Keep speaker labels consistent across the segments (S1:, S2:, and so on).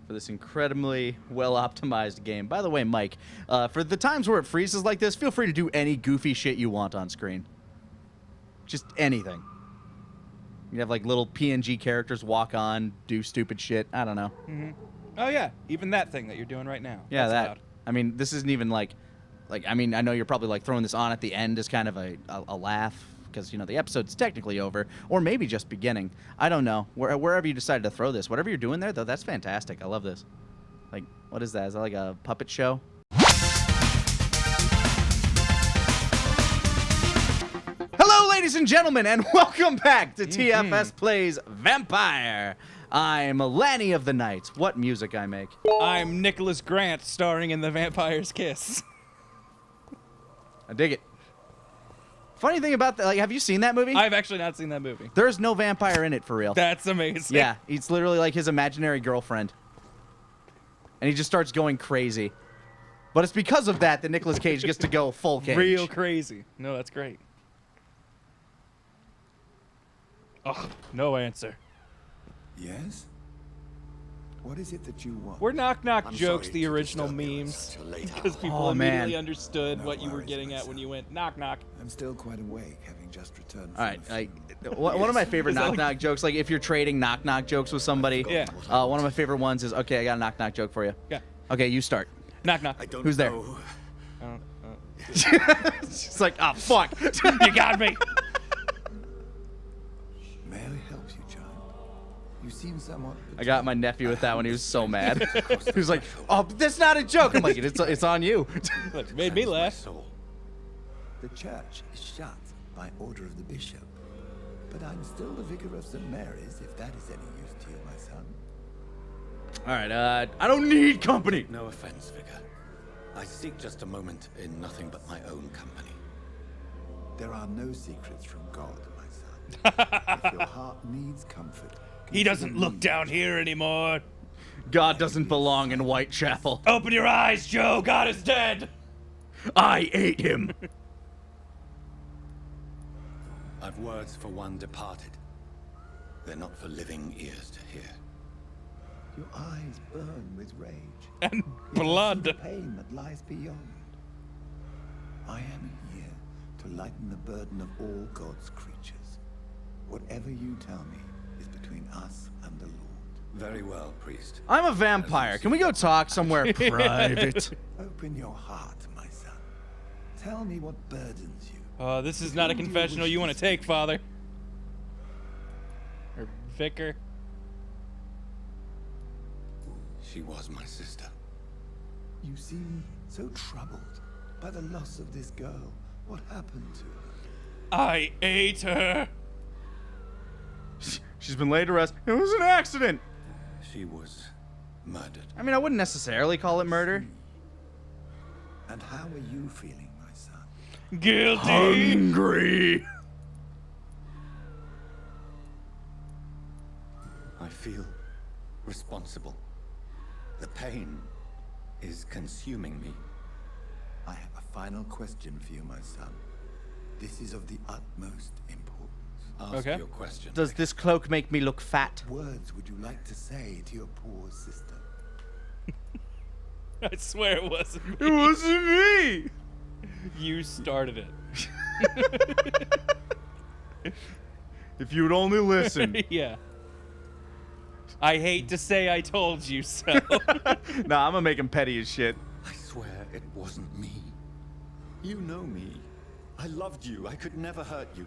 S1: for this incredibly well-optimized game. By the way, Mike, for the times where it freezes like this, feel free to do any goofy shit you want on screen. Just anything. You have like little PNG characters walk on, do stupid shit. I don't know.
S2: Mm-hmm. Oh yeah, even that thing that you're doing right now.
S1: Yeah,
S2: That's
S1: that.
S2: loud.
S1: I mean, this isn't even like I mean, I know you're probably like throwing this on at the end as kind of a laugh because, you know, the episode's technically over, or maybe just beginning. I don't know. Wherever you decided to throw this, whatever you're doing there, though, that's fantastic. I love this. Like, what is that? Is that like a puppet show? Hello, ladies and gentlemen, and welcome back to TFS Plays Vampyr. I'm Lanny of the Night. What music I make?
S2: I'm Nicholas Grant, starring in The Vampire's Kiss.
S1: I dig it. Funny thing about that, like, have you seen that movie?
S2: I've actually not seen that movie.
S1: There's no vampire in it, for real.
S2: That's amazing.
S1: Yeah, it's literally like his imaginary girlfriend. And he just starts going crazy. But it's because of that Nicolas Cage gets to go full Cage.
S2: Real crazy. No, that's great. Oh, no answer.
S3: Yes? What is it that you want?
S2: Were Knock Knock jokes
S3: sorry
S2: the
S3: to
S2: original
S3: disturb you at
S2: memes?
S3: such a late
S2: Because
S3: hour.
S2: people
S1: Oh,
S2: immediately
S1: man.
S2: understood
S3: No
S2: what you were
S3: worries,
S2: getting
S3: my
S2: at
S3: son.
S2: when you went knock knock.
S3: I'm still quite awake, having just returned from
S1: All right,
S3: a
S1: like,
S3: funeral.
S1: one of my favorite
S2: Is that
S1: knock
S2: like-
S1: knock jokes, like if you're trading knock knock jokes with somebody,
S2: Yeah.
S1: one of my favorite ones is, okay, I got a knock knock joke for you.
S2: Yeah.
S1: Okay, you start.
S2: Knock knock.
S3: I don't
S1: Who's there?
S3: know.
S1: It's like, oh, fuck.
S2: You got me.
S3: May I help you, child? You seem somewhat...
S1: I got my nephew with that one. He was so mad. He was like, oh, that's not a joke. I'm like, it's on you.
S2: Look, made me laugh.
S3: The church is shut by order of the bishop. But I'm still the vicar of St. Mary's, if that is any use to you, my son.
S1: All right, I don't need company.
S4: No offense, Vicar. I seek just a moment in nothing but my own company.
S3: There are no secrets from God, my son. If your heart needs comfort...
S2: He doesn't
S3: consider
S2: look
S3: me.
S2: down here anymore.
S1: God doesn't belong in Whitechapel.
S2: Open your eyes, Joe. God is dead.
S1: I ate him.
S4: I've words for one departed. They're not for living ears to hear.
S3: Your eyes burn with rage.
S2: And
S3: Yet I see
S2: blood.
S3: the pain that lies beyond. I am here to lighten the burden of all God's creatures. Whatever you tell me is between us and the Lord.
S4: Very well, priest.
S1: I'm a vampire. Can we go talk somewhere private?
S3: Open your heart, my son. Tell me what burdens you.
S2: This is not a confessional you want to take, Father. Or Vicar.
S4: She was my sister.
S3: You seem so troubled by the loss of this girl. What happened to her?
S2: I ate her.
S1: She's been laid to rest. It was an accident.
S4: She was murdered.
S1: I mean, I wouldn't necessarily call it murder.
S3: And how are you feeling, my son?
S2: Guilty.
S1: Hungry.
S4: I feel responsible. The pain is consuming me.
S3: I have a final question for you, my son. This is of the utmost importance.
S4: Ask
S2: Okay.
S4: your question.
S1: Does this cloak make me look fat?
S3: What words would you like to say to your poor sister?
S2: I swear it wasn't
S1: It
S2: me.
S1: wasn't me.
S2: You started it.
S1: If you'd only listen.
S2: Yeah. I hate to say I told you so.
S1: Nah, I'm gonna make him petty as shit.
S4: I swear it wasn't me. You know me. I loved you. I could never hurt you.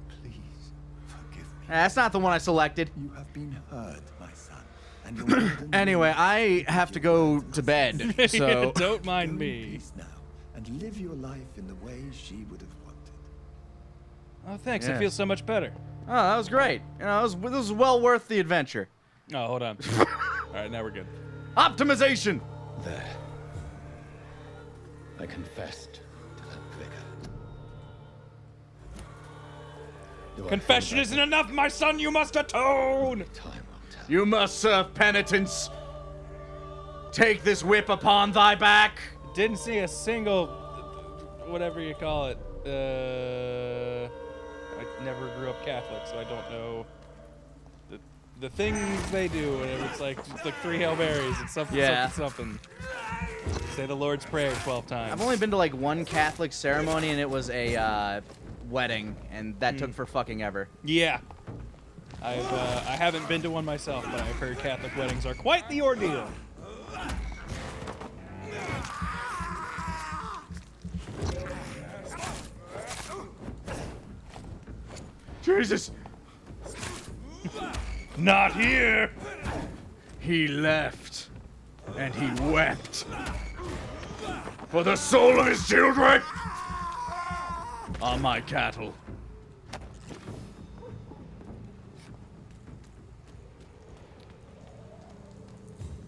S3: Please, forgive me.
S1: That's not the one I selected.
S3: You have been heard, my son. And your burden
S1: Anyway,
S3: will
S1: I have to go to bed, so...
S2: Don't mind
S3: go in
S2: me.
S3: peace now, and live your life in the way she would have wanted.
S2: Oh, thanks. I
S1: Yes.
S2: feel so much better.
S1: Oh, that was great. You know, this was well worth the adventure.
S2: Oh, hold on. All right, now we're good.
S1: Optimization!
S4: There. I confessed to that vicar. Do I
S2: Confession
S4: feel
S2: isn't enough, my son. You must atone.
S4: that time will tell.
S1: You must serve penitence. Take this whip upon thy back.
S2: Didn't see a single, whatever you call it. I never grew up Catholic, so I don't know the things they do. And it's like 3 Hail Marys and something,
S1: Yeah.
S2: something. Say the Lord's Prayer 12 times.
S1: I've only been to like one Catholic ceremony, and it was a wedding, and that took for fucking ever.
S2: Yeah. I haven't been to one myself, but I've heard Catholic weddings are quite the ordeal.
S1: Jesus!
S2: Not here!
S1: He left, and he wept for the soul of his children on my cattle.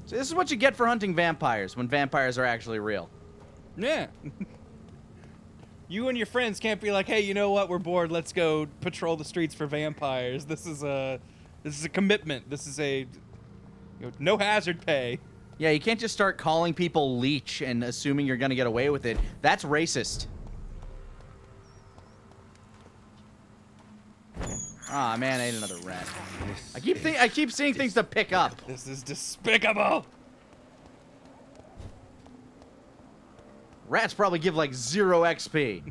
S1: So this is what you get for hunting vampires when vampires are actually real.
S2: Yeah. You and your friends can't be like, hey, you know what? We're bored. Let's go patrol the streets for vampires. This is a commitment. This is a no hazard pay.
S1: Yeah, you can't just start calling people leech and assuming you're gonna get away with it. That's racist. Aw, man, I ate another rat. I keep seeing things to pick up.
S2: This is despicable.
S1: Rats probably give like 0 XP.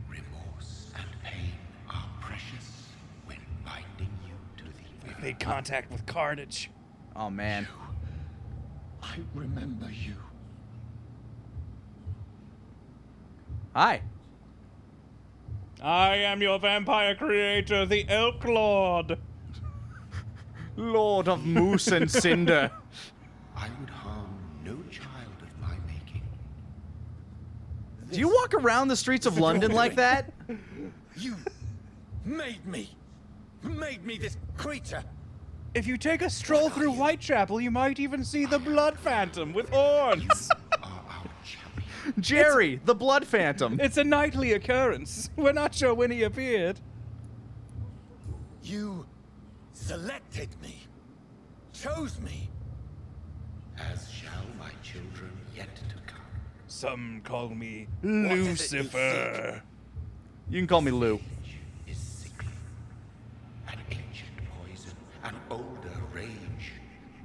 S4: Remorse and pain are precious when binding you to the earth.
S2: Made contact with carnage.
S1: Oh man.
S4: I remember you.
S1: Hi.
S2: I am your vampire creator, the Elk Lord.
S1: Lord of Moose and Cinder.
S4: I would harm no child of my making.
S1: Do you walk around the streets of London like that?
S4: You made me this creature.
S2: If you take a stroll through Whitechapel, you might even see the Blood Phantom with horns.
S4: Are our champion.
S1: Jerry, the Blood Phantom.
S2: It's a nightly occurrence. We're not sure when he appeared.
S4: You selected me, chose me, as shall my children yet to come.
S2: Some call me
S4: What is it you
S2: Lucifer.
S1: You can call me Lou.
S4: Is sickly, an ancient poison, an older rage,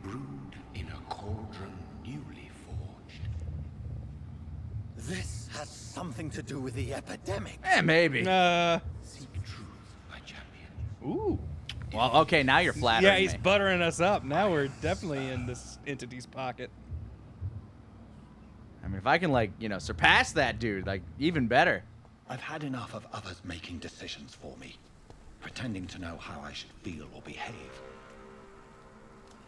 S4: brewed in a cauldron newly forged. This has something to do with the epidemic.
S1: Maybe.
S4: Seek truth, my champion.
S2: Ooh.
S1: Well, okay, now you're flattering
S2: Yeah, he's
S1: me.
S2: buttering us up. Now we're definitely in this entity's pocket.
S1: I mean, if I can, like, surpass that dude, like, even better.
S5: I've had enough of others making decisions for me, pretending to know how I should feel or behave.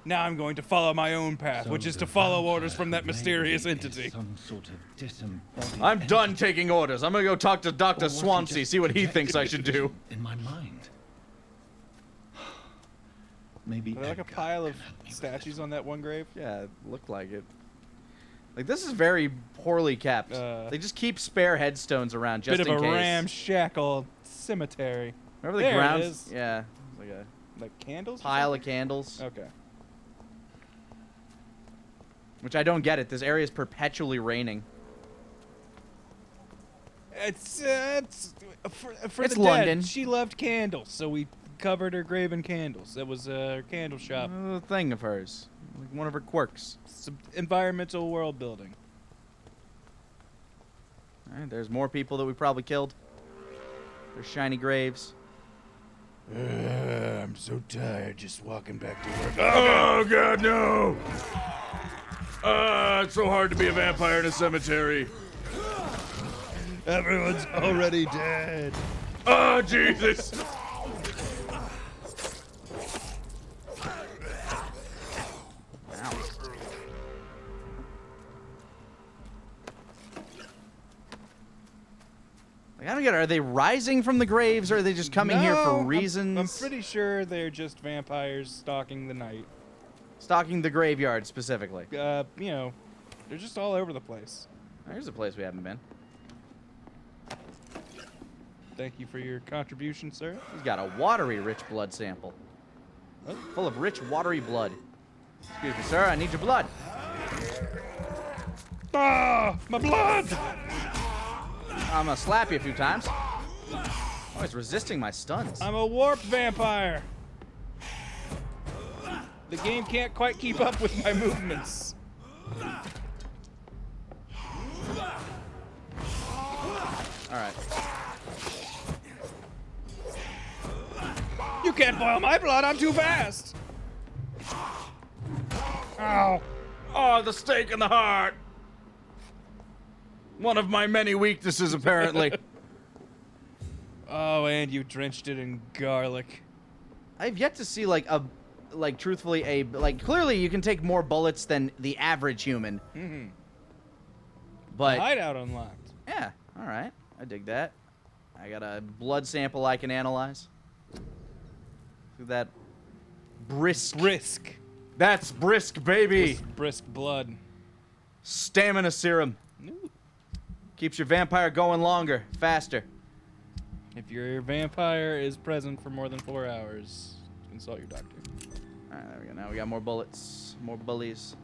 S2: Now I'm going to follow my own path, which is to follow orders from that mysterious entity.
S5: Some sort of disembodied
S1: I'm done
S5: entity.
S1: taking orders. I'm gonna go talk to Dr.
S5: Or was he
S1: Swansea,
S5: just
S1: see what he thinks I
S5: projecting
S1: should do.
S5: in my mind. Maybe
S2: Are there like a
S5: Edgar
S2: pile of
S5: can help me with
S2: statues
S5: this.
S2: on that one grave?
S1: Yeah, it looked like it. Like, this is very poorly kept. They just keep spare headstones around just
S2: Bit
S1: in
S2: of a
S1: case.
S2: ramshackle cemetery.
S1: Remember the
S2: There it
S1: ground?
S2: is.
S1: Yeah, it's like a
S2: Like candles? or
S1: pile of
S2: something?
S1: candles.
S2: Okay.
S1: Which I don't get it. This area is perpetually raining.
S2: It's for
S1: It's
S2: the
S1: London.
S2: dead. She loved candles, so we covered her grave in candles. That was her candle shop.
S1: A thing of hers. Like one of her quirks.
S2: Some environmental world building.
S1: All right, there's more people that we probably killed. There's shiny graves.
S2: I'm so tired just walking back to work.
S6: Oh God, no! It's so hard to be a vampire in a cemetery.
S2: Everyone's already dead.
S6: Oh Jesus!
S1: Like, I don't get it. Are they rising from the graves, or are they just coming here
S2: No,
S1: for
S2: I'm-
S1: reasons?
S2: I'm pretty sure they're just vampires stalking the night.
S1: Stalking the graveyard specifically.
S2: They're just all over the place.
S1: Here's a place we haven't been.
S2: Thank you for your contribution, sir.
S1: He's got a watery, rich blood sample. Full of rich, watery blood. Excuse me, sir. I need your blood.
S2: Ah, my blood!
S1: I'm gonna slap you a few times. Oh, he's resisting my stuns.
S2: I'm a warp vampire. The game can't quite keep up with my movements.
S1: All right.
S2: You can't boil my blood, I'm too fast!
S1: Ow. Oh, the stake in the heart. One of my many weaknesses, apparently.
S2: Oh, and you drenched it in garlic.
S1: I've yet to see, like, truthfully, clearly you can take more bullets than the average human.
S2: Mm-hmm.
S1: But,
S2: Hideout unlocked.
S1: yeah, all right. I dig that. I got a blood sample I can analyze. Look at that. Brisk.
S2: Brisk.
S1: That's brisk, baby.
S2: Brisk blood.
S1: Stamina serum.
S2: Ooh.
S1: Keeps your vampire going longer, faster.
S2: If your vampire is present for more than 4 hours, consult your doctor.
S1: All right, there we go. Now we got more bullets, more bullies.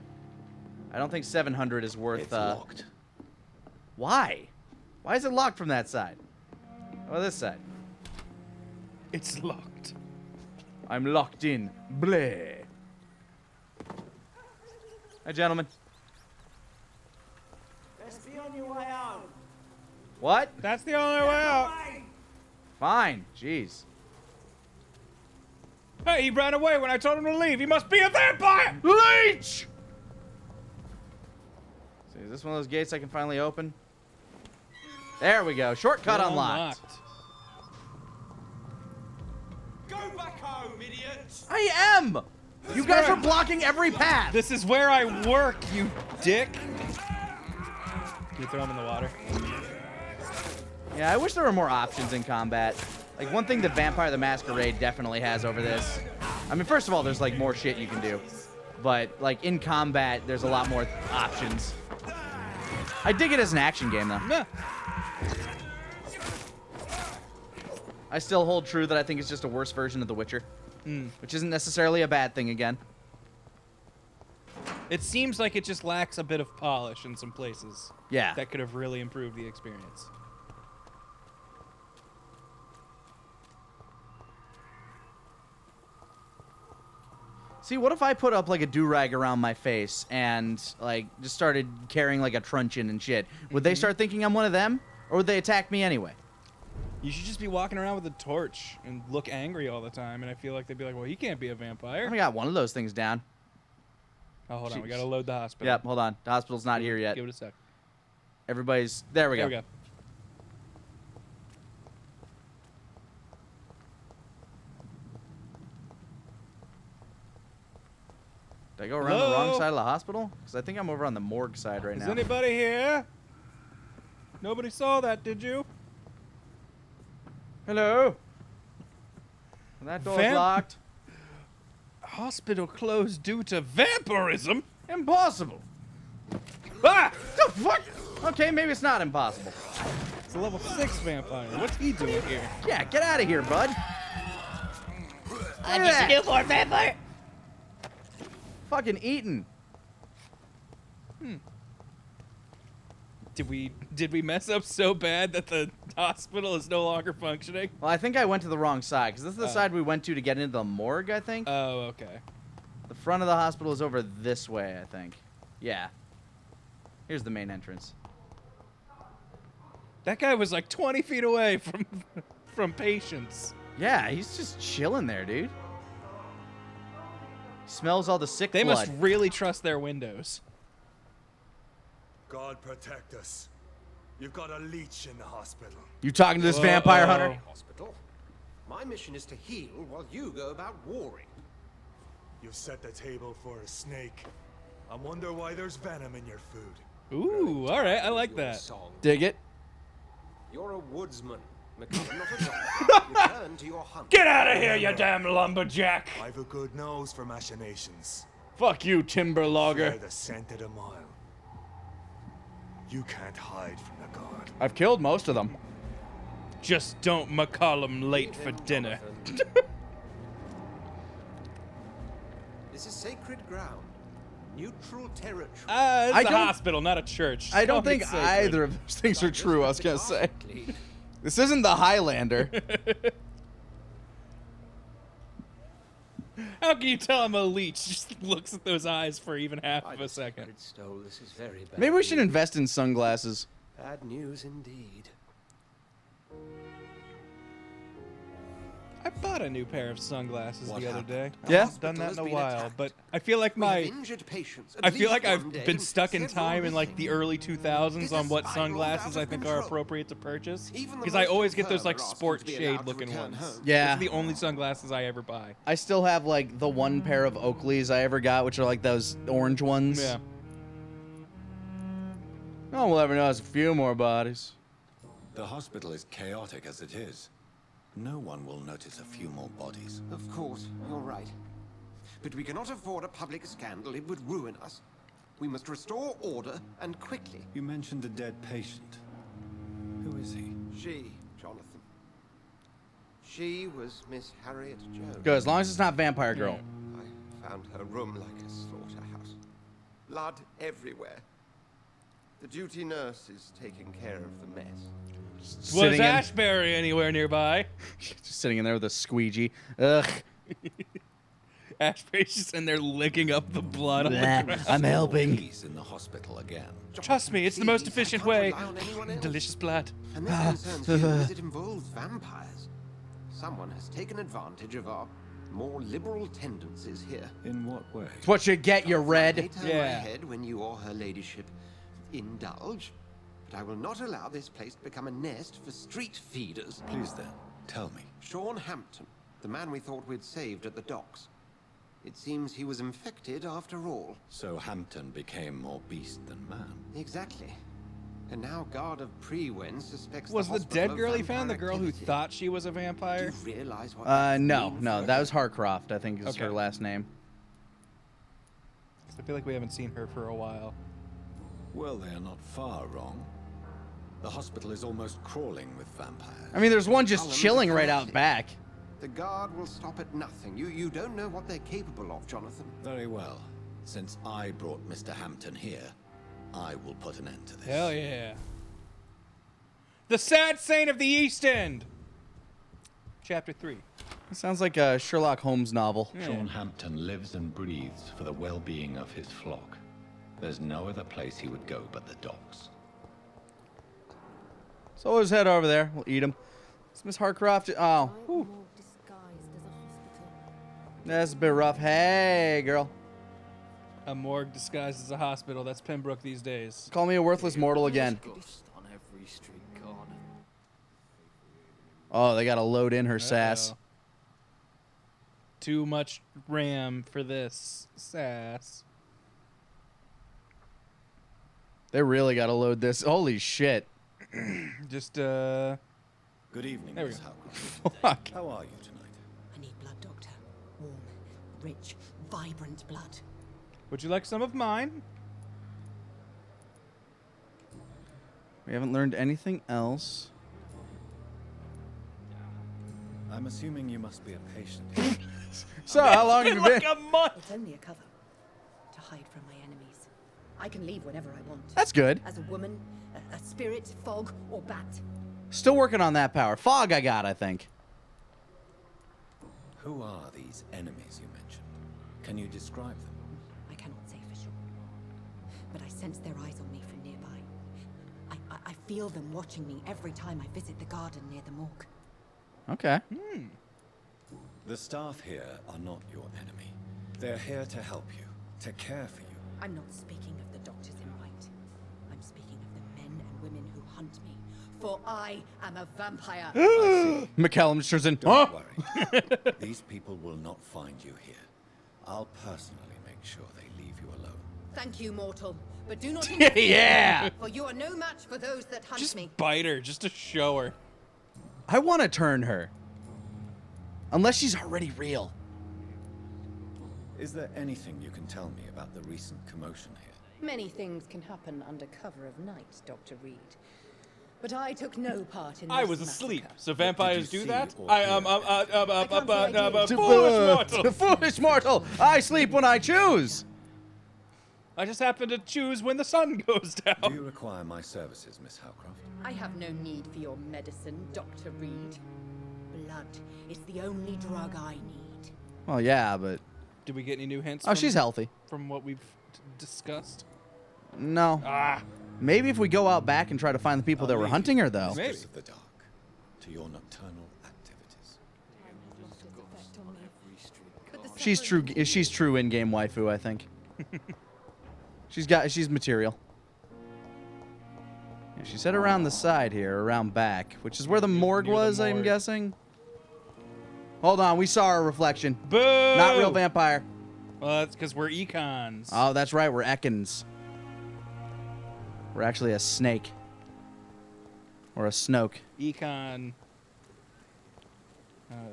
S1: I don't think 700 is worth.
S3: It's locked.
S1: Why? Why is it locked from that side? Oh, this side.
S2: It's locked.
S1: I'm locked in. Bleh. Hi, gentlemen.
S7: Best be on your way out.
S1: What?
S2: That's the only way out.
S1: Fine. Jeez.
S2: Hey, he ran away when I told him to leave. He must be a vampire!
S1: Leech! See, is this one of those gates I can finally open? There we go. Shortcut unlocked.
S7: Go back home, idiot.
S1: I am! You guys are blocking every path!
S2: This is where I work, you dick. Can you throw him in the water?
S1: Yeah, I wish there were more options in combat. Like, one thing that Vampire the Masquerade definitely has over this. I mean, first of all, there's, like, more shit you can do. But, like, in combat, there's a lot more options. I dig it as an action game, though.
S2: Yeah.
S1: I still hold true that I think it's just a worse version of The Witcher. Which isn't necessarily a bad thing, again.
S2: It seems like it just lacks a bit of polish in some places.
S1: Yeah.
S2: That could have really improved the experience.
S1: See, what if I put up, like, a do-rag around my face and, like, just started carrying, like, a truncheon and shit? Would they start thinking I'm one of them? Or would they attack me anyway?
S2: You should just be walking around with a torch and look angry all the time, and I feel like they'd be like, well, he can't be a vampire.
S1: I got one of those things down.
S2: Oh, hold on. We
S1: Jeez.
S2: gotta load the hospital.
S1: Yep, hold on. The hospital's not here yet.
S2: Give it a sec.
S1: Everybody's... There we
S2: There
S1: go.
S2: we go.
S1: Did I go around the
S2: Hello?
S1: wrong side of the hospital? Because I think I'm over on the morgue side right
S2: Is
S1: now.
S2: anybody here? Nobody saw that, did you?
S1: Hello? That door's
S2: Vamp-
S1: locked.
S2: Hospital closed due to vampirism?
S1: Impossible.
S2: Ah!
S1: The fuck? Okay, maybe it's not impossible.
S2: It's a level 6 vampire. What's he doing here?
S1: Yeah, get out of here, bud.
S7: I'm just a newborn vampire.
S1: Fucking eaten.
S2: Did we mess up so bad that the hospital is no longer functioning?
S1: Well, I think I went to the wrong side, because this is the
S2: Oh.
S1: side we went to get into the morgue, I think.
S2: Oh, okay.
S1: The front of the hospital is over this way, I think. Yeah. Here's the main entrance.
S2: That guy was like 20 feet away from patients.
S1: Yeah, he's just chilling there, dude. Smells all the sick
S2: They
S1: blood.
S2: must really trust their windows.
S6: God protect us. You've got a leech in the hospital.
S1: You talking to this vampire hunter?
S8: Hospital. My mission is to heal while you go about warring.
S6: You've set the table for a snake. I wonder why there's venom in your food.
S2: Ooh, all right. I like
S8: Your
S2: that.
S8: Song.
S1: Dig it.
S8: You're a woodsman, McCullough, not a doctor. Return to your hunt.
S6: Get out of here, you damn lumberjack! I've a good nose for machinations.
S1: Fuck you, timber logger.
S6: They're the scent of a mile. You can't hide from the guard.
S1: I've killed most of them.
S2: Just don't McCall 'em late for
S8: Leave him,
S2: dinner.
S8: Jonathan. This is sacred ground. Neutral territory.
S2: It's
S1: I
S2: a
S1: don't-
S2: hospital, not a church.
S1: I don't
S2: Call me
S1: think
S2: sacred.
S1: either of those things are true, I was gonna say. This isn't the Highlander.
S2: How can you tell I'm a leech? Just looks at those eyes for even half of a second.
S8: Stole. This is very bad.
S1: Maybe we should
S8: news.
S1: invest in sunglasses.
S8: Bad news indeed.
S2: I bought a new pair of sunglasses
S5: What
S2: the other day.
S5: happened?
S1: Yeah?
S2: I've done that in a
S8: Hospital has been
S2: while,
S8: attacked.
S2: but I feel like
S8: We have
S2: my
S8: injured patients, at
S2: I feel like
S8: least
S2: I've
S8: one day,
S2: been stuck in
S8: several
S2: time in like the
S8: missing.
S2: early 2000s
S8: This
S2: on
S8: has
S2: what
S8: spiraled
S2: sunglasses
S8: out
S2: I
S8: of
S2: think are
S8: control.
S2: appropriate to purchase.
S8: Even the
S2: Because I
S8: most
S2: always get those
S8: infirm
S2: like
S8: are asking
S2: sport
S8: to be
S2: shade
S8: allowed to
S2: looking
S8: return
S2: ones.
S8: home.
S1: Yeah.
S2: Those are the only sunglasses I ever buy.
S1: I still have like the one pair of Oakleys I ever got, which are like those orange ones.
S2: Yeah.
S1: No one will ever know. It's a few more bodies.
S5: The hospital is chaotic as it is. No one will notice a few more bodies.
S8: Of course, you're right. But we cannot afford a public scandal. It would ruin us. We must restore order, and quickly.
S5: You mentioned a dead patient. Who is he?
S8: She, Jonathan. She was Miss Harriet Jones.
S1: Good, as long as it's not Vampire Girl.
S8: I found her room like a slaughterhouse. Blood everywhere. The duty nurse is taking care of the mess.
S2: Was
S1: Sitting in-
S2: Ashbury anywhere nearby?
S1: Just sitting in there with a squeegee. Ugh.
S2: Ashbury's just in there licking up the blood on the
S1: Bleh,
S2: ground.
S1: I'm helping.
S5: He's in the hospital again.
S2: Trust me, it's the most
S8: Please,
S2: efficient
S8: I can't
S2: way.
S8: rely on anyone else.
S2: Delicious blood.
S8: And this concerns you as it involves vampires. Someone has taken advantage of our more liberal tendencies here.
S5: In what way?
S1: It's what you get, you
S8: I
S1: red.
S8: turn my
S2: Yeah.
S8: head when you or her ladyship indulge, but I will not allow this place to become a nest for street feeders.
S5: Please then, tell me.
S8: Sean Hampton, the man we thought we'd saved at the docks. It seems he was infected after all.
S5: So Hampton became more beast than man.
S8: Exactly. And now Guard of Prewen suspects
S2: Was the
S8: hospital
S2: dead
S8: of
S2: girl he
S8: vampire
S2: found the girl who
S8: activity.
S2: thought she was a
S8: Do
S2: vampire?
S8: you realize what that could
S1: No,
S8: mean
S1: no,
S8: for
S1: that was Harcroft, I think is her
S2: Okay.
S1: last name.
S2: I feel like we haven't seen her for a while.
S5: Well, they are not far wrong. The hospital is almost crawling with vampires.
S1: I mean, there's one just
S8: Columns
S1: chilling
S8: of
S1: right out
S8: fanatic.
S1: back.
S8: The Guard will stop at nothing. You don't know what they're capable of, Jonathan.
S5: Very well. Since I brought Mr. Hampton here, I will put an end to this.
S2: Hell yeah. The Sad Saint of the East End! Chapter 3.
S1: It sounds like a Sherlock Holmes novel.
S5: Sean Hampton lives and breathes for the well-being of his flock. There's no other place he would go but the docks.
S1: So let's head over there. We'll eat him. It's Miss Harcroft. Oh, whew.
S9: Disguised as a hospital.
S1: That's a bit rough. Hey, girl.
S2: A morgue disguised as a hospital. That's Pembroke these days.
S1: Call me a worthless mortal again.
S7: Ghost on every street corner.
S1: Oh, they gotta load in her sass.
S2: Uh-oh. Too much RAM for this sass.
S1: They really gotta load this. Holy shit.
S2: Just,
S5: Good evening,
S2: There we
S5: Miss
S2: go.
S5: Howcroft.
S1: Fuck.
S5: How are you tonight?
S9: I need blood, Doctor. Warm, rich, vibrant blood.
S2: would you like some of mine?
S1: We haven't learned anything else.
S5: I'm assuming you must be a patient.
S1: So, how long have you been?
S2: Like a month!
S9: It's only a cover to hide from my enemies. I can leave whenever I want.
S1: That's good.
S9: As a woman, a spirit, fog, or bat.
S1: Still working on that power. Fog I got, I think.
S5: Who are these enemies you mentioned? Can you describe them?
S9: I cannot say for sure. But I sense their eyes on me from nearby. I feel them watching me every time I visit the garden near the morgue.
S1: Okay.
S5: The staff here are not your enemy. They're here to help you, to care for you.
S9: I'm not speaking of the doctors in white. I'm speaking of the men and women who hunt me. For I am a vampire.
S1: McCallum turns in.
S5: Don't worry. These people will not find you here. I'll personally make sure they leave you alone.
S9: Thank you, mortal. But do not interfere.
S1: Yeah.
S9: For you are no match for those that hunt
S2: Just
S9: me.
S2: bite her, just to show her.
S1: I want to turn her. Unless she's already real.
S5: Is there anything you can tell me about the recent commotion here?
S9: Many things can happen under cover of night, Dr. Reed. But I took no part in this
S2: I was asleep,
S9: massacre.
S2: so vampires
S5: you
S2: do
S5: see
S2: that?
S5: or
S2: I
S9: can't say I did.
S2: foolish mortal.
S1: Foolish mortal. I sleep when I choose.
S2: I just happen to choose when the sun goes
S5: Do
S2: down.
S5: you require my services, Miss Howcroft?
S9: I have no need for your medicine, Dr. Reed. Blood is the only drug I need.
S1: Well, yeah, but
S2: Did we get any new hints?
S1: oh, she's healthy.
S2: From what we've discussed.
S1: No.
S2: Ah,
S1: Maybe if we go out back and try to find the people that were hunting her, though.
S2: Maybe.
S5: Mistress of the dark, to your nocturnal activities.
S1: She's true. She's true in-game waifu, I think. She's material. Yeah, she said around the side here, around back, which is where the morgue
S2: Near the
S1: was, I'm
S2: morgue.
S1: guessing. Hold on, we saw her reflection.
S2: boo!
S1: Not real vampire.
S2: Well, that's because we're econs.
S1: Oh, that's right, we're Ekans. We're actually a snake. Or a Snoke.
S2: Econ.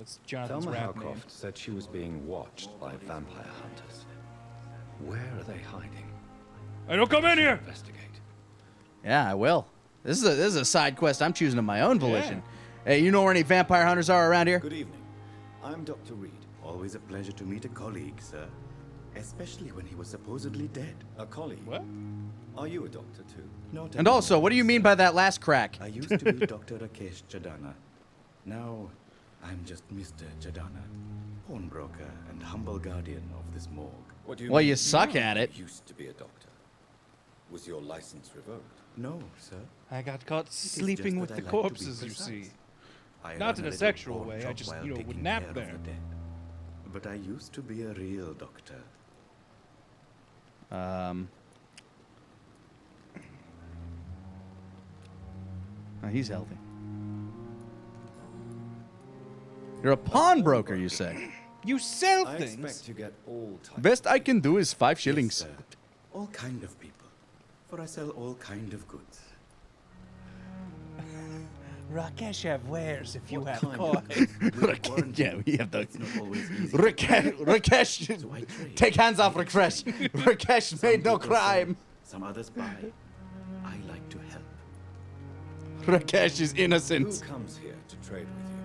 S2: It's Jonathan's
S5: Thelma
S2: rap name.
S5: Howcroft said she was being watched by vampire hunters. Where are they hiding?
S2: Hey, don't come in here!
S5: Investigate.
S1: Yeah, I will. This is a side quest I'm choosing of my own volition. Hey, you know where any vampire hunters are around here?
S10: Good evening. I'm Dr. Reed. Always a pleasure to meet a colleague, sir. Especially when he was supposedly dead.
S5: A colleague?
S2: What?
S10: Are you a doctor too? Not
S1: And also, what do you mean by that last crack?
S10: I used to be Dr. Rakesh Chadana. Now, I'm just Mr. Chadana, pawnbroker and humble guardian of this morgue.
S5: What do you
S1: Well,
S5: mean?
S1: you suck at it.
S5: Used to be a doctor. Was your license revoked?
S10: No, sir.
S2: I got caught
S10: is
S2: sleeping
S10: just
S2: with
S10: that
S2: the
S10: I like to be
S2: corpses, you
S10: precise.
S2: see.
S10: I
S2: Not
S10: run
S2: in a
S10: little
S2: sexual
S10: pawn
S2: way, I
S10: shop
S2: just,
S10: while
S2: would
S10: taking
S2: nap
S10: care of
S2: there.
S10: the dead. But I used to be a real doctor.
S1: Oh, he's healthy. You're a pawnbroker, you say?
S2: You sell
S5: I
S2: things?
S5: expect to get all types.
S1: Best I can do is 5
S10: Yes,
S1: shillings.
S10: sir. All kind of people. For I sell all kind of goods.
S2: Rakesh have wares if you
S10: What
S2: have
S10: kind
S2: coins.
S10: of goods? With quarantine,
S1: Yeah, we have the...
S10: it's not always easy.
S1: Rakesh,
S10: So I trade.
S1: take hands off Rakesh. Rakesh made no
S10: People sell,
S1: crime.
S10: Some others buy. I like to help.
S1: Rakesh is
S5: Who
S1: innocent.
S5: comes here to trade with you?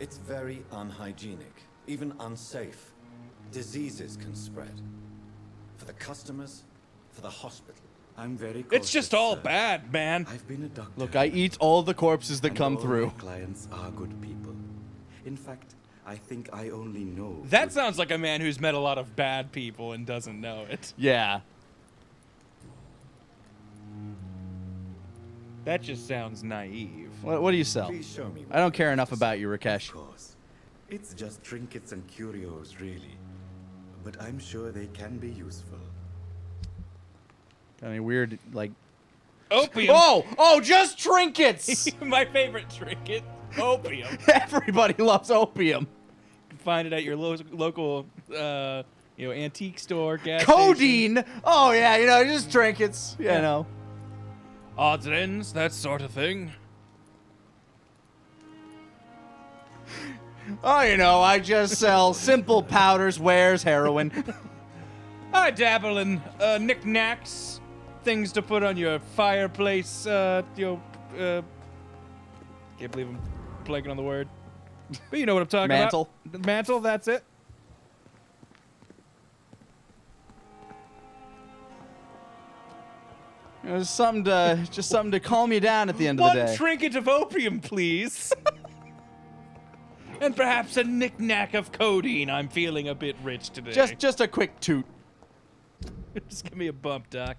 S5: It's very unhygienic, even unsafe. Diseases can spread. For the customers, for the hospital.
S10: I'm very
S2: It's
S10: cautious,
S2: just all
S10: sir.
S2: bad, man.
S10: I've been a doctor.
S1: Look, I eat all the corpses that
S10: and
S1: come
S10: all
S1: through.
S10: My clients are good people. In fact, I think I only know.
S2: That
S10: good-
S2: sounds like a man who's met a lot of bad people and doesn't know it.
S1: Yeah.
S2: That just sounds naive.
S1: What do you sell?
S5: Please show me.
S1: I don't care enough about you,
S10: Of
S1: Rakesh.
S10: course. It's just trinkets and curios, really. But I'm sure they can be useful.
S1: Got any weird, like...
S2: Opium.
S1: Oh, just trinkets!
S2: My favorite trinket. Opium.
S1: Everybody loves opium.
S2: You can find it at your local, antique store, gas station.
S1: Codeine! Oh, yeah, just trinkets. You know.
S2: Odds and ends, that sort of thing.
S1: Oh, I just sell simple powders, wares, heroin.
S2: I dabble in knickknacks, things to put on your fireplace. Can't believe I'm blanking on the word, but you know what I'm talking
S1: Mantle.
S2: about. The mantle. That's it.
S1: Just something to calm you down at the end of
S2: One
S1: the day.
S2: trinket of opium, please. And perhaps a knickknack of codeine. I'm feeling a bit rich today.
S1: Just a quick toot.
S2: Just give me a bump, Doc.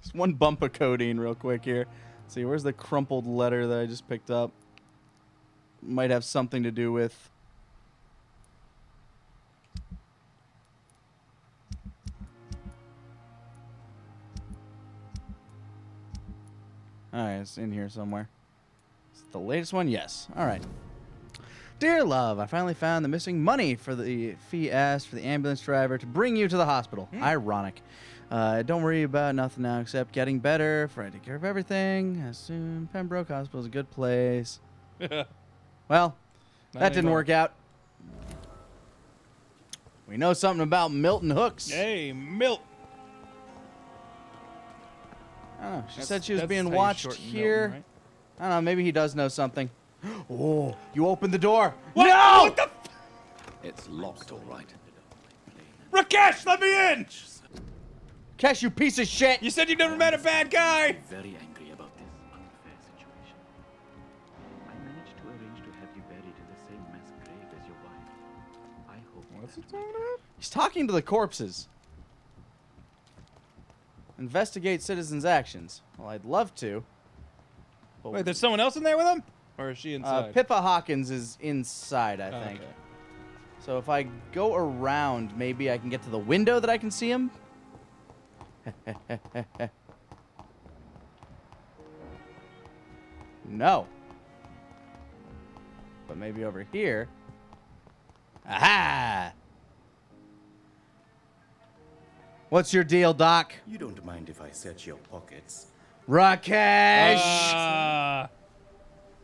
S1: Just one bump of codeine real quick here. Let's see, where's the crumpled letter that I just picked up? Might have something to do with... Alright, it's in here somewhere. Is it the latest one? Yes. Alright. Dear love, I finally found the missing money for the fee asked for the ambulance driver to bring you to the hospital. Ironic. Don't worry about nothing now except getting better, for I take care of everything. As soon Pembroke Hospital is a good place. Well, that didn't
S2: anymore.
S1: work out. We know something about Milton Hooks.
S2: Hey, Milt.
S1: I don't know. She
S2: That's-
S1: said she was
S2: that's
S1: being
S2: how you
S1: watched
S2: shorten
S1: here.
S2: Milton, right?
S1: I don't know. Maybe he does know something. Oh, you opened the door.
S2: What?
S1: No!
S2: What the?
S5: It's locked, all right.
S2: Rakesh, let me in!
S1: Cash, you piece of shit.
S2: You said you've never met a bad guy.
S11: Very angry about this unfair situation. I managed to arrange to have you buried in the same mass grave as your wife. I hope
S2: Well, What's he talking about?
S1: He's talking to the corpses. Investigate citizens' actions. Well, I'd love to. But
S2: Wait, there's someone else in there with him? Or is she inside?
S1: Pippa Hawkins is inside, I think.
S2: Okay.
S1: So if I go around, maybe I can get to the window that I can see him. No. But maybe over here. Aha! What's your deal, Doc?
S10: You don't mind if I search your pockets?
S1: Rakesh!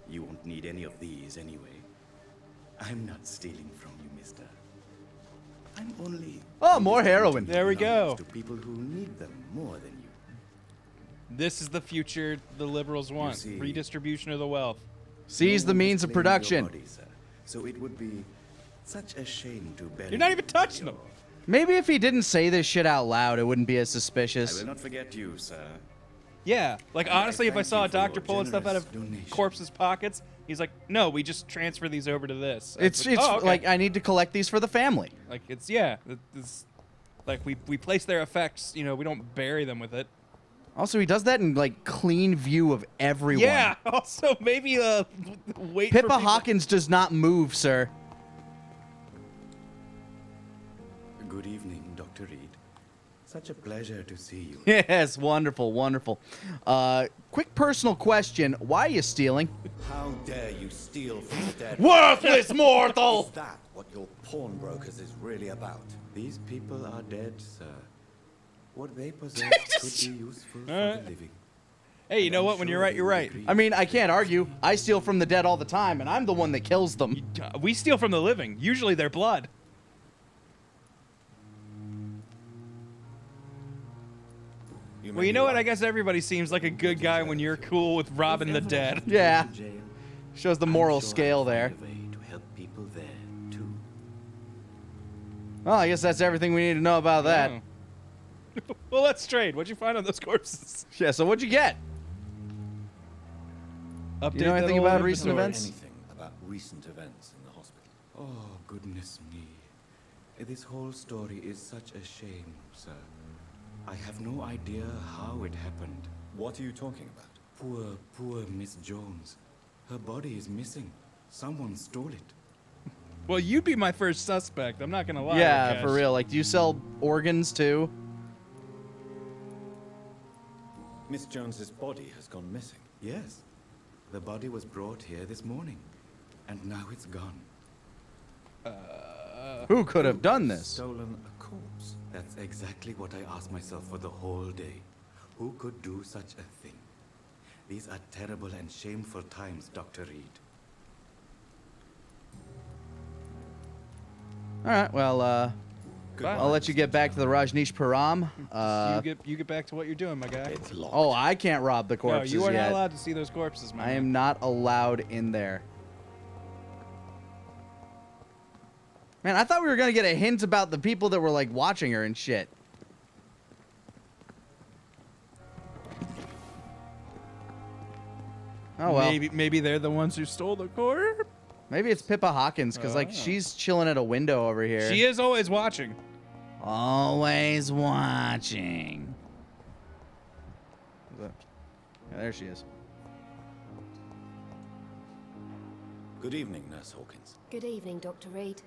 S10: You won't need any of these anyway. I'm not stealing from you, mister. I'm only...
S1: Oh, more heroin.
S2: There we go.
S10: To people who need them more than you.
S2: This is the future the liberals want.
S10: see-
S2: Redistribution of the wealth.
S1: Seize
S10: No
S1: the
S10: one
S1: means
S10: is
S1: of
S10: claiming your
S1: production.
S10: body, sir. So it would be such a shame to bury
S2: You're not
S10: you
S2: even
S10: in
S2: touching
S10: your-
S2: them.
S1: Maybe if he didn't say this shit out loud, it wouldn't be as
S10: I
S1: suspicious.
S10: will not forget you, sir.
S2: Yeah, like
S10: And I
S2: honestly, if I
S10: thank
S2: saw
S10: you
S2: a
S10: for
S2: doctor
S10: your
S2: pulling stuff out
S10: generous
S2: of
S10: donation.
S2: corpses' pockets, he's like, "No, we just transfer these over to this." I
S1: It's
S2: was like, "Oh, okay."
S1: like I need to collect these for the family.
S2: Like it's yeah, it's like we place their effects. You know, we don't bury them with it.
S1: Also, he does that in like clean view of everyone.
S2: Yeah. Also, maybe wait. for
S1: Pippa
S2: people-
S1: Hawkins does not move, sir.
S10: Good evening, Dr. Reed. Such a pleasure to see you.
S1: Yes, wonderful, wonderful. Quick personal question: why are you stealing?
S5: How dare you steal from the dead?
S1: Worthless
S5: Is
S1: mortal!
S5: that what your pawnbrokers is really about?
S10: These people are dead, sir. What they possess could be useful for
S2: Alright.
S10: the living.
S2: Hey, you know
S10: I'm
S2: what? When
S10: sure
S2: you're right,
S10: you
S2: you're
S10: would
S2: right.
S10: agree.
S1: I mean, I can't argue. I steal from the dead all the time, and I'm the one that kills them.
S2: We steal from the living. Usually, their blood. Well, you know what? I guess everybody seems like a good guy when you're cool with robbing the dead.
S1: Yeah.
S10: To jail,
S1: Shows the
S10: I'm
S1: moral
S10: sure
S1: scale
S10: I'll find
S1: there.
S10: a way to help people there, too.
S1: Well, I guess that's everything we need to know about that.
S2: Oh. Well, let's trade. What'd you find on those corpses?
S1: Yeah, so what'd you get?
S2: Update
S1: You know
S2: that
S1: anything
S2: old
S1: about recent
S2: inventory.
S1: events?
S5: Anything about recent events in the hospital?
S10: Oh, goodness me. This whole story is such a shame, sir. I have no idea how it happened.
S5: What are you talking about?
S10: Poor Miss Jones. Her body is missing. Someone stole it.
S2: Well, you'd be my first suspect. I'm not gonna lie.
S1: Yeah,
S2: Rakesh.
S1: for real. Like, do you sell organs too?
S5: Miss Jones's body has gone missing.
S10: Yes. The body was brought here this morning. And now it's gone.
S1: Who could have done this?
S5: Stolen a corpse.
S10: That's exactly what I asked myself for the whole day. Who could do such a thing? These are terrible and shameful times, Dr. Reed.
S1: All right, well,
S5: Goodbye,
S1: I'll let you get back to the Rajneesh Param.
S2: You get back to what you're doing, my guy.
S5: It's locked.
S1: Oh, I can't rob the
S2: No,
S1: corpses
S2: you are
S1: yet.
S2: not allowed to see those corpses, man.
S1: I am not allowed in there. Man, I thought we were gonna get a hint about the people that were like watching her and shit. Oh well.
S2: Maybe they're the ones who stole the corpse.
S1: Maybe it's Pippa Hawkins, because like
S2: Oh.
S1: she's chilling at a window over here.
S2: She is always watching.
S1: Always watching. Yeah, there she is.
S5: Good evening, Nurse Hawkins.
S12: Good evening, Dr. Reed.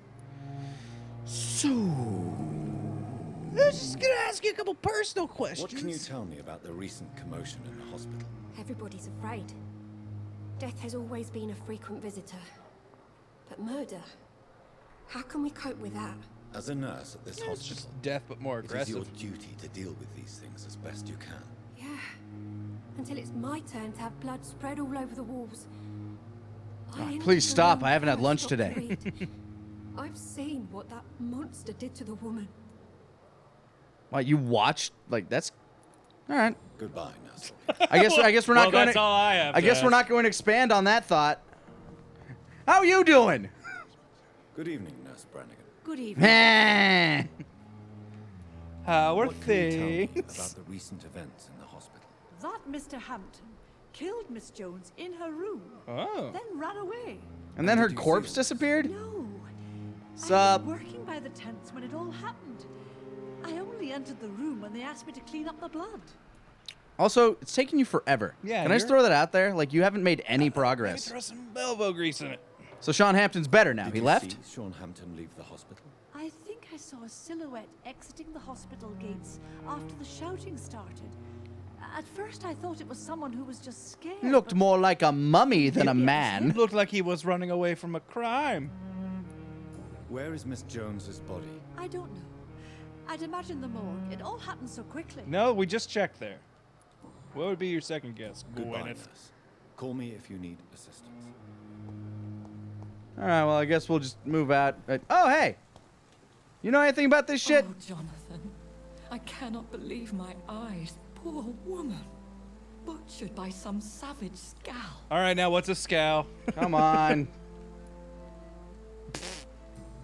S1: So,
S2: I was just gonna ask you a couple personal questions.
S5: What can you tell me about the recent commotion in the hospital?
S12: Everybody's afraid. Death has always been a frequent visitor. But murder? How can we cope with that?
S5: As a nurse at this
S2: It's
S5: hospital,
S2: just death, but more
S5: it is
S2: aggressive.
S5: your duty to deal with these things as best you can.
S12: Yeah. Until it's my turn to have blood spread all over the walls. I am
S1: please
S12: the
S1: stop.
S12: one
S1: I haven't had
S12: first,
S1: lunch
S12: Dr.
S1: today.
S12: Reed. I've seen what that monster did to the woman.
S1: what you watched? Like that's all right.
S5: Goodbye, Nurse Hawkins.
S1: I guess we're not
S2: Well,
S1: going
S2: that's
S1: to.
S2: all I have
S1: I
S2: to
S1: guess we're
S2: ask.
S1: not going to expand on that thought. How you doing?
S5: Good evening, Nurse Brannigan.
S12: Good evening.
S2: How are
S5: What can you tell me
S2: things?
S5: about the recent events in the hospital?
S13: That Mr. Hampton killed Miss Jones in her room,
S2: Oh.
S13: then ran away.
S1: And then her
S5: did you see
S1: corpse
S5: all this?
S1: disappeared?
S13: No,
S1: Sup?
S13: I was working by the tents when it all happened. I only entered the room when they asked me to clean up the blood.
S1: Also, it's taking you forever.
S2: Yeah,
S1: Can I just throw that out there? Like, you haven't made any progress.
S2: Maybe throw some elbow grease in it.
S1: So Sean Hampton's better now.
S5: Did
S1: He
S5: you
S1: left?
S5: see Sean Hampton leave the hospital?
S13: I think I saw a silhouette exiting the hospital gates after the shouting started. At first I thought it was someone who was just scared.
S1: He looked
S13: but
S1: more like a mummy than a
S2: It
S1: man.
S2: looked like he was running away from a crime.
S5: Where is Miss Jones's body?
S13: I don't know. I'd imagine the morgue. It all happened so quickly.
S2: No, we just checked there. What would be your second guess,
S5: Goodbye,
S2: Gwyneth?
S5: nurse. Call me if you need assistance.
S1: All right, well, I guess we'll just move out. Oh, hey! You know anything about this shit?
S14: Oh, Jonathan. I cannot believe my eyes. Poor woman. Butchered by some savage scowl.
S2: All right, now what's a scowl?
S1: Come on.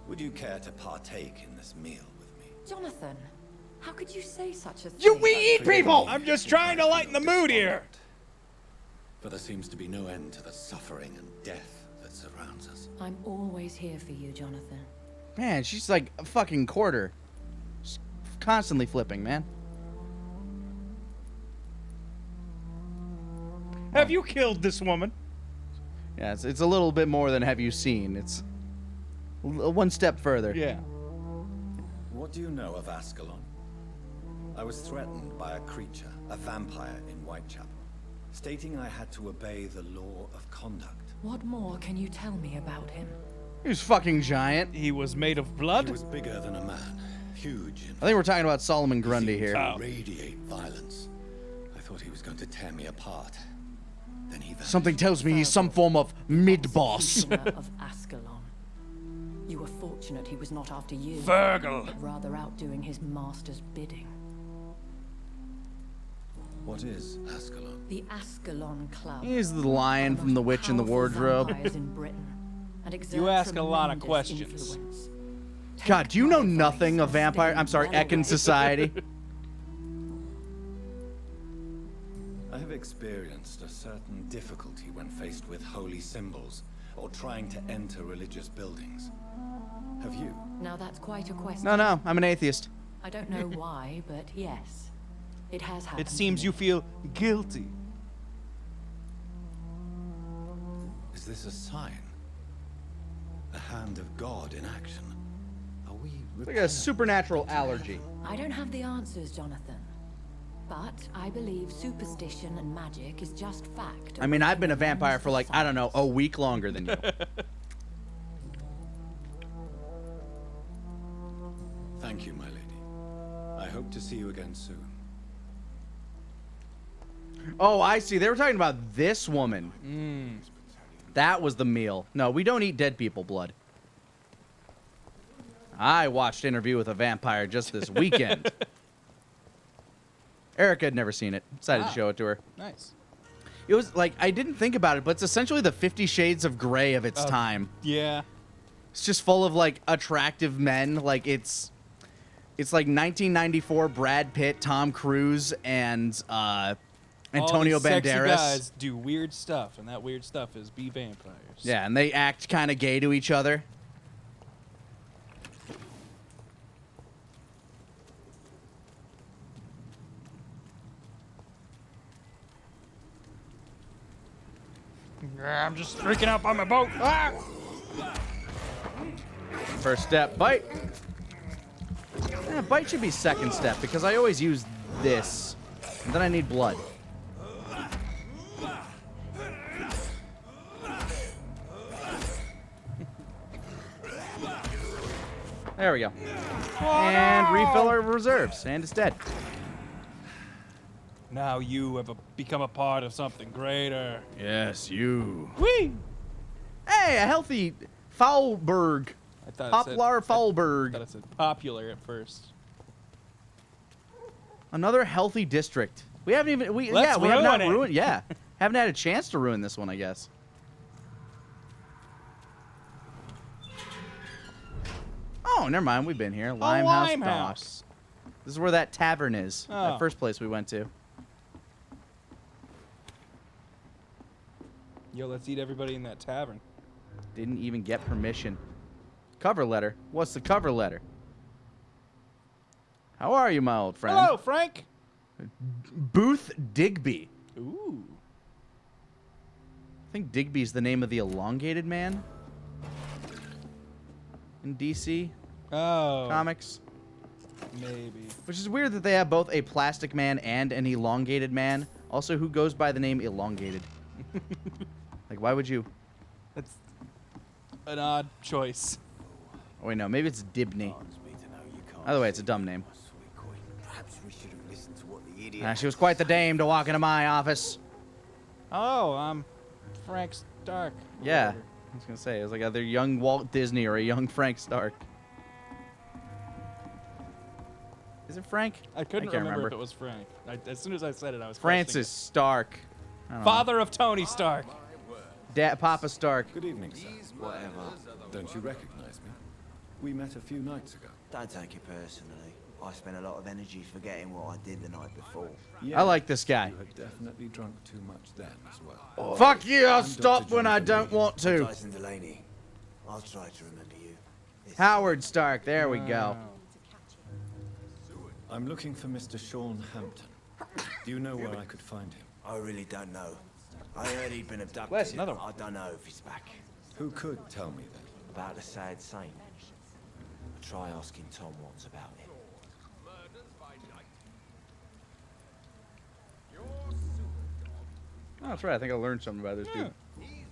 S5: Would you care to partake in this meal with me?
S14: Jonathan, how could you say such a thing?
S1: We eat people!
S2: I'm just trying to lighten the mood here.
S5: For there seems to be no end to the suffering and death that surrounds us.
S14: I'm always here for you, Jonathan.
S1: Man, she's like a fucking quarter. She's constantly flipping, man.
S2: Have you killed this woman?
S1: Yeah, it's a little bit more than have you seen. It's one step further.
S2: Yeah.
S5: What do you know of Ascalon? I was threatened by a creature, a vampire in Whitechapel, stating I had to obey the law of conduct.
S14: What more can you tell me about him?
S1: He was fucking giant.
S2: He was made of blood?
S5: He was bigger than a man, huge.
S1: I think we're talking about Solomon Grundy here.
S2: Oh.
S5: Radiate violence. I thought he was going to tear me apart. Then he vanished.
S1: Something tells me he's some form of mid-boss.
S14: Prisoner of Ascalon. You were fortunate he was not after you.
S2: Virgil.
S14: But rather out doing his master's bidding.
S5: What is Ascalon?
S14: The Ascalon Club.
S1: He's the lion from The Witch in the Wardrobe.
S14: In Britain, and
S2: You ask a lot of
S14: tremendous
S2: questions.
S14: influence.
S1: God, do you know nothing of vampire? I'm sorry, Ekin society.
S5: I have experienced a certain difficulty when faced with holy symbols or trying to enter religious buildings. Have you?
S14: Now that's quite a question.
S1: No, I'm an atheist.
S14: I don't know why, but yes, it has happened.
S2: It seems you feel guilty.
S5: Is this a sign? A hand of God in action? Are we
S1: It's like a supernatural allergy.
S14: I don't have the answers, Jonathan. But I believe superstition and magic is just fact.
S1: I mean, I've been a vampire for like, I don't know, a week longer than you.
S5: Thank you, my lady. I hope to see you again soon.
S1: Oh, I see. They were talking about this woman. That was the meal. No, we don't eat dead people blood. I watched Interview with a Vampire just this weekend. Erica had never seen it. Decided to show it to her.
S2: Nice.
S1: It was like, I didn't think about it, but it's essentially the 50 Shades of Grey of its time.
S2: Yeah.
S1: It's just full of like attractive men. Like it's like 1994 Brad Pitt, Tom Cruise, and Antonio
S2: All these sexy
S1: Banderas.
S2: guys do weird stuff, and that weird stuff is be vampires.
S1: Yeah, and they act kind of gay to each other.
S2: I'm just freaking out by my boat. Ah!
S1: First step, bite. Bite should be second step because I always use this. And then I need blood. There we go. And refill our reserves. And it's dead.
S2: Now you have become a part of something greater.
S1: Yes, you.
S2: Whee!
S1: Hey, a healthy Foulberg.
S2: I thought
S1: Poplar
S2: I
S1: Foulberg.
S2: thought it said popular at first.
S1: Another healthy district. We haven't even we
S2: Let's
S1: have not
S2: ruin it.
S1: ruined. Yeah, haven't had a chance to ruin this one, I guess. Oh, never mind. We've been here. Limehouse
S2: Limehouse.
S1: Docks. This is where that tavern is.
S2: Oh.
S1: That first place we went to.
S2: Yo, let's eat everybody in that tavern.
S1: Didn't even get permission. Cover letter? What's the cover letter? How are you, my old friend?
S2: Hello, Frank.
S1: Booth Digby.
S2: Ooh.
S1: I think Digby's the name of the elongated man in DC comics.
S2: Maybe.
S1: Which is weird that they have both a plastic man and an elongated man. Also, who goes by the name elongated? Like, why would you?
S2: That's an odd choice.
S1: Oh, wait, no. Maybe it's Dibney. Either way, it's a dumb name.
S5: Perhaps we should have listened to what the idiot.
S1: She was quite the dame to walk into my office.
S2: Oh, I'm Frank Stark.
S1: Yeah. I was going to say, it was like either young Walt Disney or a young Frank Stark. Is it Frank?
S2: I couldn't
S1: can't
S2: remember if it was Frank. As soon as I said it, I was
S1: Francis Stark. I don't know.
S2: Father of Tony Stark.
S1: Papa Stark.
S5: Good evening, sir. Whatever. Don't you recognize me? We met a few nights ago.
S15: Don't take it personally. I spent a lot of energy forgetting what I did the night before.
S1: I like this guy.
S5: You had definitely drunk too much then as well.
S1: Fuck you, I'll
S5: I'm
S1: stop
S5: Dr.
S1: when I
S5: Jonathan
S1: don't want to.
S15: Dyson Delaney. I'll try to remember you.
S1: Howard Stark, there we go.
S5: I'm looking for Mr. Sean Hampton. Do you know where I could find him?
S15: I really don't know. I heard he'd been abducted.
S1: Where's another one?
S15: I don't know if he's back.
S5: Who could tell me then?
S15: About the sad saint. I'll try asking Tom what's about it.
S1: Oh, that's right. I think I learned something about this dude.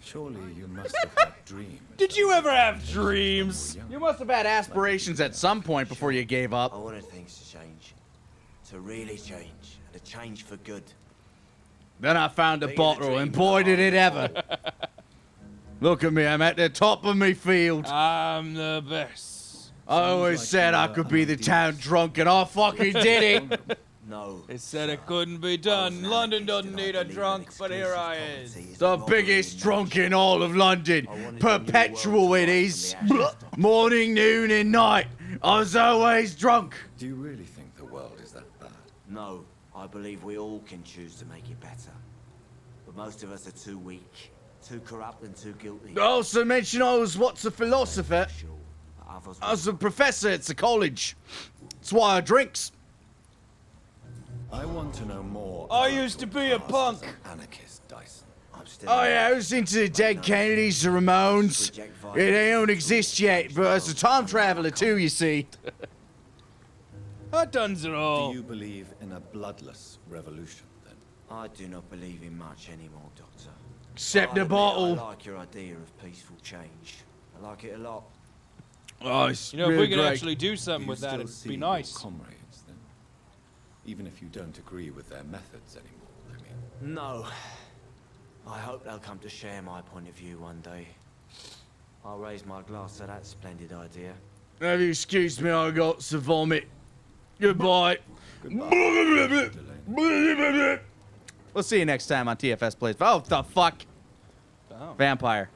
S5: Surely you must have had dreams.
S2: Did you ever have dreams?
S1: You must have had aspirations at some point before you gave up.
S15: I wanted things to change. To really change. And to change for good.
S1: Then I found a bottle, and boy did it ever. Look at me, I'm at the top of me field.
S2: I'm the best.
S1: I always said I could be the town drunk, and I fucking did it.
S15: No.
S2: They said it couldn't be done. London doesn't need a drunk, but here I is.
S1: The biggest drunk in all of London. Perpetual it is. Morning, noon, and night. I was always drunk.
S5: Do you really think the world is that bad?
S15: No. I believe we all can choose to make it better. But most of us are too weak, too corrupt, and too guilty.
S1: Also mention I was what's a philosopher. I was a professor at the college. That's why I drinks.
S5: I want to know more.
S2: I used to be a punk.
S5: Anarchist, Dyson.
S15: I'm still
S1: Oh yeah, I was into the Dead Kennedys, the Ramones. Yeah, they don't exist yet, but as a time traveler too, you see.
S2: That does it all.
S5: Do you believe in a bloodless revolution, then?
S15: I do not believe in much anymore, Doctor.
S1: Except
S15: But
S1: the
S15: I
S1: bottle.
S15: like your idea of peaceful change. I like it a lot.
S1: Oh, it's
S2: You know, if
S1: really
S2: we could
S1: great.
S2: actually do something
S5: You
S2: with that,
S5: still
S2: it'd
S5: see
S2: be
S5: your
S2: nice.
S5: comrades, then? Even if you don't agree with their methods anymore, I mean.
S15: No. I hope they'll come to share my point of view one day. I'll raise my glass to that splendid idea.
S1: Have you excused me, I got to vomit. Goodbye. We'll see you next time on TFS Plays. Oh, the fuck?
S2: Oh.
S1: Vampire.